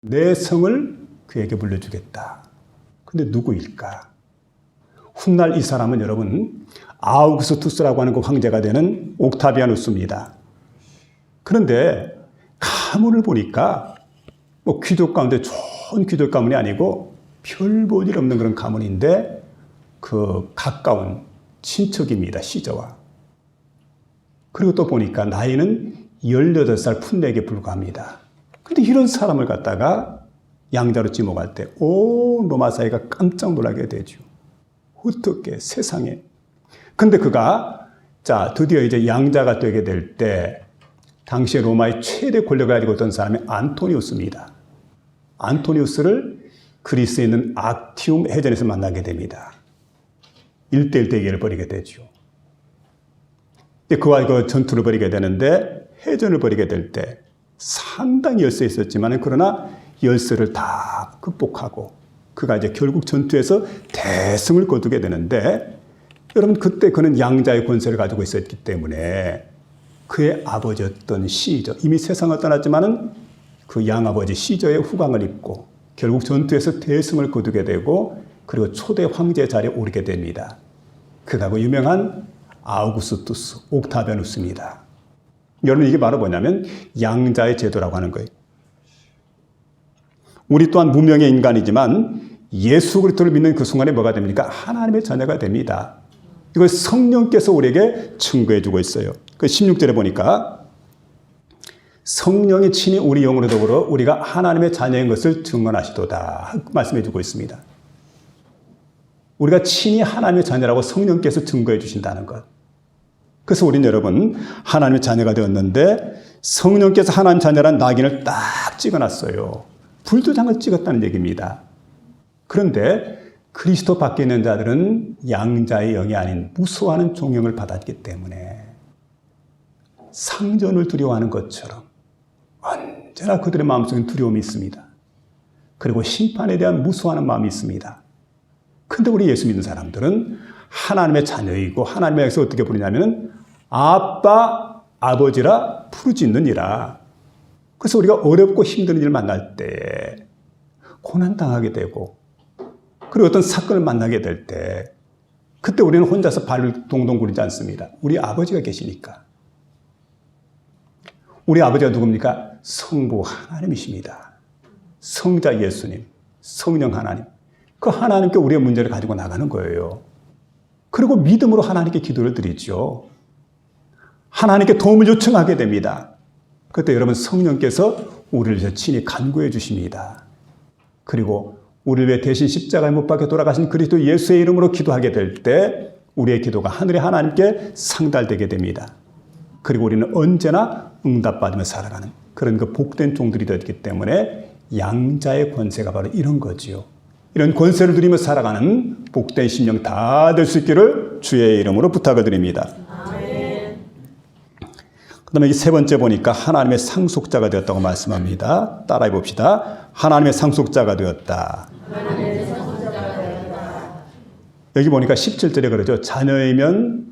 내 성을 그에게 물려주겠다. 근데 누구일까? 훗날 이 사람은 여러분 아우구스투스라고 하는 그 황제가 되는 옥타비아누스입니다. 그런데 가문을 보니까 뭐 귀족 가운데 좋은 귀족 가문이 아니고 별 볼 일 없는 그런 가문인데 그 가까운 친척입니다. 시저와. 그리고 또 보니까 나이는 18살 풋내에 불과합니다. 그런데 이런 사람을 갖다가 양자로 지목할 때 온 로마 사회가 깜짝 놀라게 되죠. 어떻게 세상에. 근데 그가 드디어 이제 양자가 되게 될 때 당시에 로마의 최대 권력을 가지고 있던 사람이 안토니우스입니다. 안토니우스를 그리스에 있는 악티움 해전에서 만나게 됩니다. 1대1 대결을 벌이게 되죠. 그와 그 전투를 벌이게 되는데 해전을 벌이게 될 때 상당히 열세 있었지만 그러나 열세를 다 극복하고 그가 이제 결국 전투에서 대승을 거두게 되는데 여러분 그때 그는 양자의 권세를 가지고 있었기 때문에 그의 아버지였던 시저, 이미 세상을 떠났지만은 그 양아버지 시저의 후광을 입고 결국 전투에서 대승을 거두게 되고 그리고 초대 황제 자리에 오르게 됩니다. 그가 그 유명한 아우구스투스, 옥타비아누스입니다. 여러분 이게 바로 뭐냐면 양자의 제도라고 하는 거예요. 우리 또한 무명의 인간이지만 예수 그리스도를 믿는 그 순간에 뭐가 됩니까? 하나님의 자녀가 됩니다. 이걸 성령께서 우리에게 증거해 주고 있어요. 그 16절에 보니까 성령이 친히 우리 영으로 더불어 우리가 하나님의 자녀인 것을 증언하시도다 말씀해 주고 있습니다. 우리가 친히 하나님의 자녀라고 성령께서 증거해 주신다는 것. 그래서 우리는 여러분 하나님의 자녀가 되었는데 성령께서 하나님 자녀란 낙인을 딱 찍어놨어요. 불도장을 찍었다는 얘기입니다. 그런데 그리스도 밖에 있는 자들은 양자의 영이 아닌 무수하는 종영을 받았기 때문에 상전을 두려워하는 것처럼 언제나 그들의 마음속에 두려움이 있습니다. 그리고 심판에 대한 무수하는 마음이 있습니다. 그런데 우리 예수 믿는 사람들은 하나님의 자녀이고 하나님에서 어떻게 부르냐면 아빠, 아버지라 부르짖느니라. 그래서 우리가 어렵고 힘든 일을 만날 때 고난당하게 되고 그리고 어떤 사건을 만나게 될 때 그때 우리는 혼자서 발을 동동 구르지 않습니다. 우리 아버지가 계시니까. 우리 아버지가 누굽니까? 성부 하나님이십니다. 성자 예수님, 성령 하나님. 그 하나님께 우리의 문제를 가지고 나가는 거예요. 그리고 믿음으로 하나님께 기도를 드리죠. 하나님께 도움을 요청하게 됩니다. 그때 여러분 성령께서 우리를 친히 간구해 주십니다. 그리고 우리를 위해 대신 십자가에 못 박혀 돌아가신 그리스도 예수의 이름으로 기도하게 될 때 우리의 기도가 하늘의 하나님께 상달되게 됩니다. 그리고 우리는 언제나 응답받으며 살아가는 그런 그 복된 종들이 되었기 때문에 양자의 권세가 바로 이런 거지요. 이런 권세를 누리며 살아가는 복된 심령 다 될 수 있기를 주의 이름으로 부탁을 드립니다. 그 다음에 세 번째 보니까 하나님의 상속자가 되었다고 말씀합니다. 따라해 봅시다. 하나님의 상속자가 되었다. 하나님의 상속자가 되었다. 여기 보니까 17절에 그러죠. 자녀이면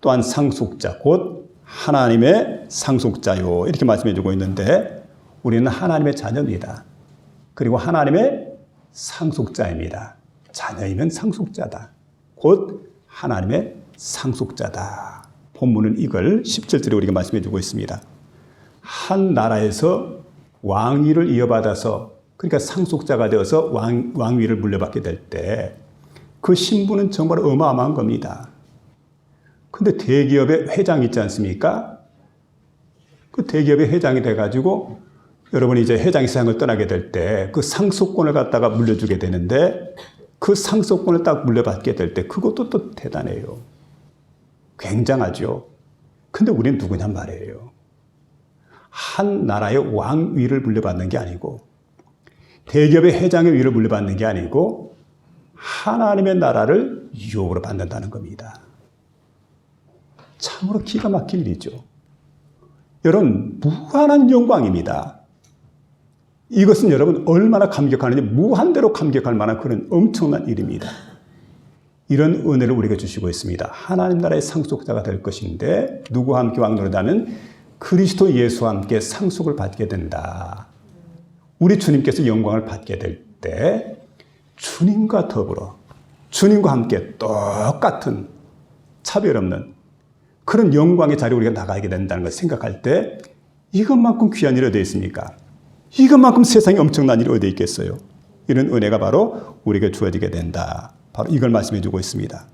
또한 상속자, 곧 하나님의 상속자요. 이렇게 말씀해 주고 있는데 우리는 하나님의 자녀입니다. 그리고 하나님의 상속자입니다. 자녀이면 상속자다. 곧 하나님의 상속자다. 본문은 이걸 17절에 우리가 말씀해 주고 있습니다. 한 나라에서 왕위를 이어받아서 그러니까 상속자가 되어서 왕위를 물려받게 될 때 그 신분은 정말 어마어마한 겁니다. 근데 대기업의 회장이 있지 않습니까? 그 대기업의 회장이 돼가지고 여러분이 이제 회장이 세상을 떠나게 될 때 그 상속권을 갖다가 물려주게 되는데 그 상속권을 딱 물려받게 될 때 그것도 또 대단해요. 굉장하죠. 근데 우리는 누구냔 말이에요. 한 나라의 왕위를 물려받는 게 아니고 대기업의 회장의 위를 물려받는 게 아니고 하나님의 나라를 유업으로 받는다는 겁니다. 참으로 기가 막힌 일이죠. 여러분 무한한 영광입니다. 이것은 여러분 얼마나 감격하는지 무한대로 감격할 만한 그런 엄청난 일입니다. 이런 은혜를 우리에게 주시고 있습니다. 하나님 나라의 상속자가 될 것인데 누구와 함께 왕노릇하면 그리스도 예수와 함께 상속을 받게 된다. 우리 주님께서 영광을 받게 될 때 주님과 더불어 주님과 함께 똑같은 차별 없는 그런 영광의 자리에 우리가 나가게 된다는 걸 생각할 때 이것만큼 귀한 일이 어디 있습니까? 이것만큼 세상에 엄청난 일이 어디 있겠어요? 이런 은혜가 바로 우리에게 주어지게 된다. 바로 이걸 말씀해 주고 있습니다.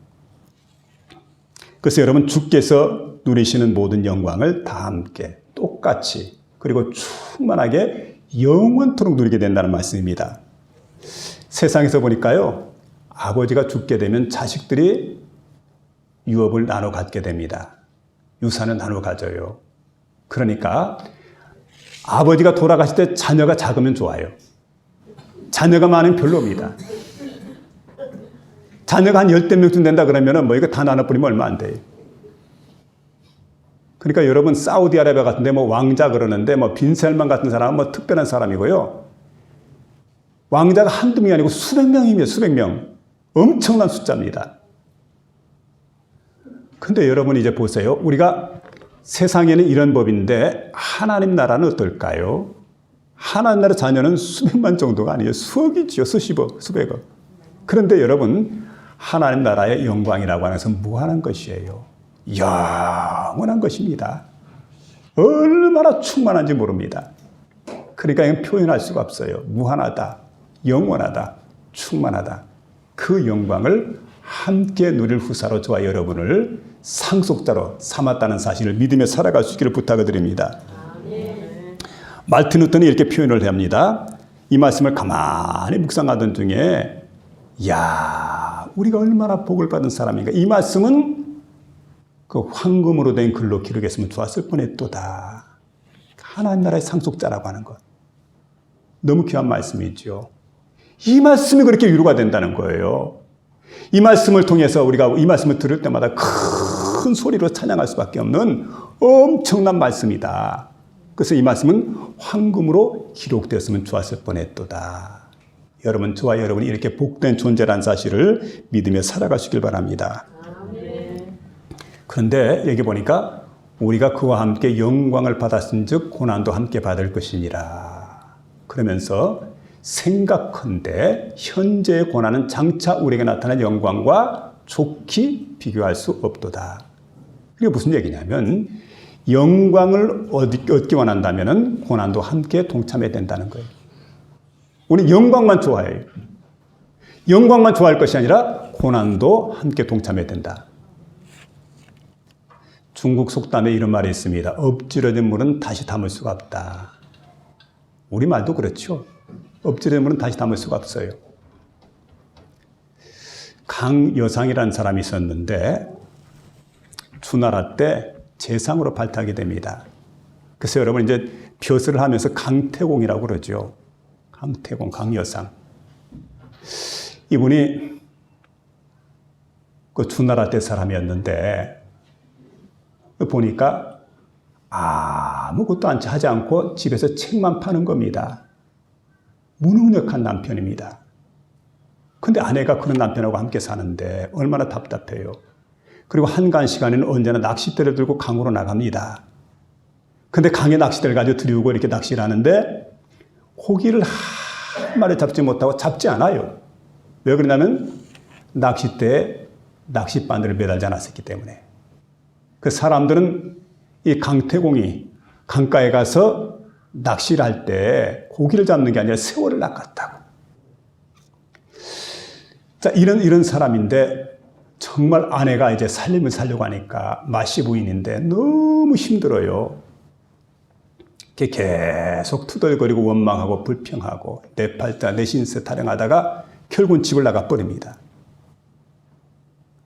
그래서 여러분 주께서 누리시는 모든 영광을 다 함께 똑같이 그리고 충만하게 영원토록 누리게 된다는 말씀입니다. 세상에서 보니까요. 아버지가 죽게 되면 자식들이 유업을 나눠 갖게 됩니다. 유산을 나눠 가져요. 그러니까 아버지가 돌아가실 때 자녀가 작으면 좋아요. 자녀가 많으면 별로입니다. 자녀가 한 10대명쯤 된다 그러면 뭐 이거 다 나눠버리면 얼마 안 돼요. 그러니까 여러분 사우디아라비아 같은데 뭐 왕자 그러는데 뭐 빈셀만 같은 사람은 뭐 특별한 사람이고요. 왕자가 한두 명이 아니고 수백 명이며 수백 명. 엄청난 숫자입니다. 근데 여러분 이제 보세요. 우리가 세상에는 이런 법인데 하나님 나라는 어떨까요? 하나님 나라 자녀는 수백만 정도가 아니에요. 수억이지요. 수십억, 수백억. 그런데 여러분 하나님 나라의 영광이라고 하는 것은 무한한 것이에요. 영원한 것입니다. 얼마나 충만한지 모릅니다. 그러니까 이건 표현할 수가 없어요. 무한하다, 영원하다, 충만하다. 그 영광을 함께 누릴 후사로 저와 여러분을 상속자로 삼았다는 사실을 믿으며 살아갈 수 있기를 부탁을 드립니다. 말틴 루터는 이렇게 표현을 합니다. 이 말씀을 가만히 묵상하던 중에 야, 우리가 얼마나 복을 받은 사람인가. 이 말씀은 그 황금으로 된 글로 기록했으면 좋았을 뻔했도다. 하나님 나라의 상속자라고 하는 것. 너무 귀한 말씀이죠. 이 말씀이 그렇게 위로가 된다는 거예요. 이 말씀을 통해서 우리가 이 말씀을 들을 때마다 큰 소리로 찬양할 수밖에 없는 엄청난 말씀이다. 그래서 이 말씀은 황금으로 기록되었으면 좋았을 뻔했도다. 여러분, 저와 여러분이 이렇게 복된 존재라는 사실을 믿으며 살아가시길 바랍니다. 그런데 여기 보니까 우리가 그와 함께 영광을 받았은 즉 고난도 함께 받을 것이니라. 그러면서 생각컨대 현재의 고난은 장차 우리에게 나타난 영광과 좋게 비교할 수 없도다. 그게 무슨 얘기냐면 영광을 얻기 원한다면 고난도 함께 동참해야 된다는 거예요. 우리 영광만 좋아해요. 영광만 좋아할 것이 아니라 고난도 함께 동참해야 된다. 중국 속담에 이런 말이 있습니다. 엎질러진 물은 다시 담을 수가 없다. 우리말도 그렇죠. 엎질러진 물은 다시 담을 수가 없어요. 강여상이라는 사람이 있었는데 주나라 때 재상으로 발탁이 됩니다. 그래서 여러분 이제 벼슬을 하면서 강태공이라고 그러죠. 강태공, 강여상. 이분이 그 주나라 때 사람이었는데 보니까 아무것도 하지 않고 집에서 책만 파는 겁니다. 무능력한 남편입니다. 근데 아내가 그런 남편하고 함께 사는데 얼마나 답답해요. 그리고 한간 시간에는 언제나 낚싯대를 들고 강으로 나갑니다. 근데 강에 낚싯대를 가지고 들이우고 이렇게 낚시를 하는데 고기를 한 마리 잡지 못하고 잡지 않아요. 왜 그러냐면 낚싯대에 낚싯바늘을 매달지 않았었기 때문에. 그 사람들은 이 강태공이 강가에 가서 낚시를 할 때 고기를 잡는 게 아니라 새우를 낚았다고. 자, 이런 사람인데 정말 아내가 이제 살림을 살려고 하니까 마씨 부인인데 너무 힘들어요. 계속 투덜거리고 원망하고 불평하고 내 팔자 내 신세 타령하다가 결국은 집을 나가 버립니다.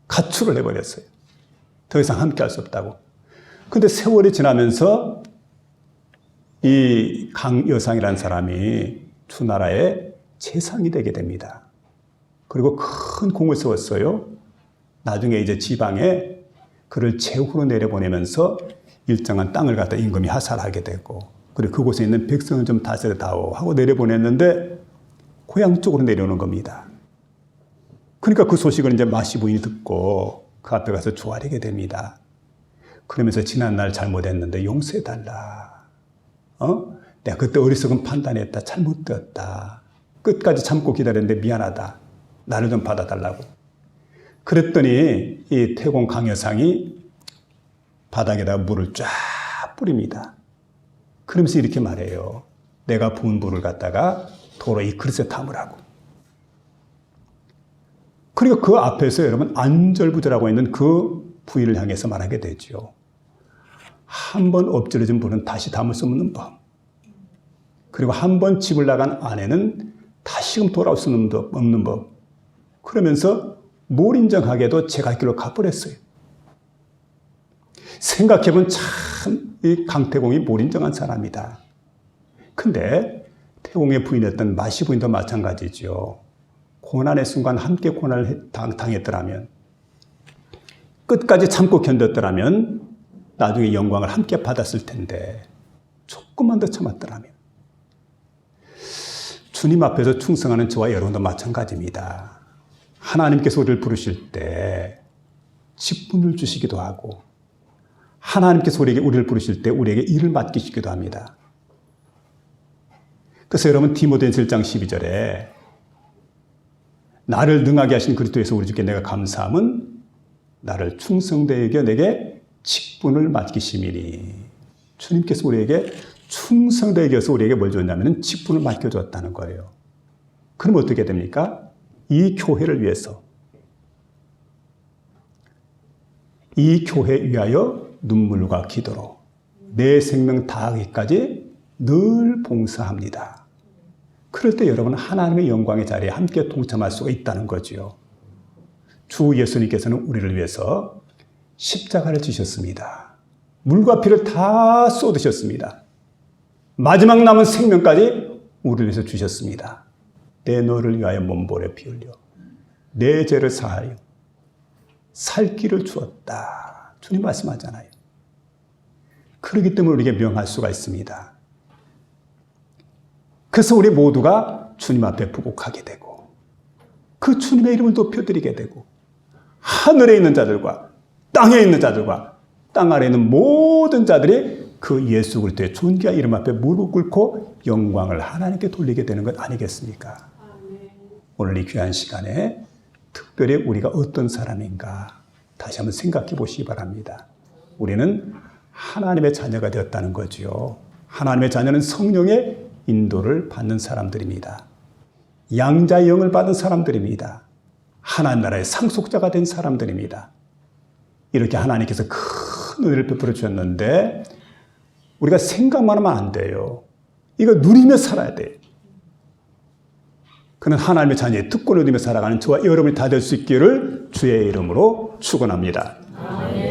가출을 해버렸어요. 더 이상 함께 할 수 없다고. 근데 세월이 지나면서 이 강여상이라는 사람이 주나라의 재상이 되게 됩니다. 그리고 큰 공을 세웠어요. 나중에 이제 지방에 그를 제후로 내려보내면서 일정한 땅을 갖다 임금이 하살하게 되고, 그리고 그곳에 있는 백성을 좀 다스려다오 하고 내려보냈는데 고향 쪽으로 내려오는 겁니다. 그러니까 그 소식을 이제 마씨 부인이 듣고 그 앞에 가서 조아리게 됩니다. 그러면서 지난날 잘못했는데 용서해달라. 내가 그때 어리석은 판단했다. 잘못되었다. 끝까지 참고 기다렸는데 미안하다. 나를 좀 받아달라고. 그랬더니 이 태공 강여상이 바닥에다가 물을 쫙 뿌립니다. 그러면서 이렇게 말해요. 내가 부은 물을 갖다가 도로 이 그릇에 담으라고. 그리고 그 앞에서 여러분 안절부절하고 있는 그 부인을 향해서 말하게 되죠. 한 번 엎질러진 물은 다시 담을 수 없는 법. 그리고 한 번 집을 나간 아내는 다시금 돌아올 수 없는 법. 그러면서 몰인정하게도 제 갈 길로 가버렸어요. 생각해보면 참 이 강태공이 몰인정한 사람이다. 근데 태공의 부인이었던 마시 부인도 마찬가지죠. 고난의 순간 함께 고난을 당했더라면, 끝까지 참고 견뎠더라면 나중에 영광을 함께 받았을 텐데 조금만 더 참았더라면. 주님 앞에서 충성하는 저와 여러분도 마찬가지입니다. 하나님께서 우리를 부르실 때 직분을 주시기도 하고, 하나님께서 우리를 부르실 때 우리에게 일을 맡기시기도 합니다. 그래서 여러분 디모데전서 1장 12절에 나를 능하게 하신 그리스도에서 우리 주께 내가 감사함은 나를 충성되게 여겨 내게 직분을 맡기심이니. 주님께서 우리에게 충성되게 여겨서 우리에게 뭘 줬냐면 직분을 맡겨줬다는 거예요. 그럼 어떻게 됩니까? 이 교회를 위해서, 이 교회 위하여 눈물과 기도로 내 생명 다하기까지 늘 봉사합니다. 그럴 때 여러분은 하나님의 영광의 자리에 함께 동참할 수가 있다는 거지요. 주 예수님께서는 우리를 위해서 십자가를 지셨습니다. 물과 피를 다 쏟으셨습니다. 마지막 남은 생명까지 우리를 위해서 주셨습니다. 내 너를 위하여 몸보려 피 흘려 내 죄를 사하여 살 길을 주었다. 주님 말씀하잖아요. 그렇기 때문에 우리에게 명할 수가 있습니다. 그래서 우리 모두가 주님 앞에 부복하게 되고 그 주님의 이름을 높여드리게 되고 하늘에 있는 자들과 땅에 있는 자들과 땅 아래에 있는 모든 자들이 그 예수 그리스도의 존귀한 이름 앞에 무릎 꿇고 영광을 하나님께 돌리게 되는 것 아니겠습니까? 오늘 이 귀한 시간에 특별히 우리가 어떤 사람인가 다시 한번 생각해 보시기 바랍니다. 우리는 하나님의 자녀가 되었다는 거지요. 하나님의 자녀는 성령의 인도를 받는 사람들입니다. 양자의 영을 받은 사람들입니다. 하나님 나라의 상속자가 된 사람들입니다. 이렇게 하나님께서 큰 은혜를 베풀어 주셨는데 우리가 생각만 하면 안 돼요. 이거 누리며 살아야 돼요. 그는 하나님의 자녀의 특권을 누리며 살아가는 저와 여러분이 다 될 수 있기를 주의 이름으로 축원합니다.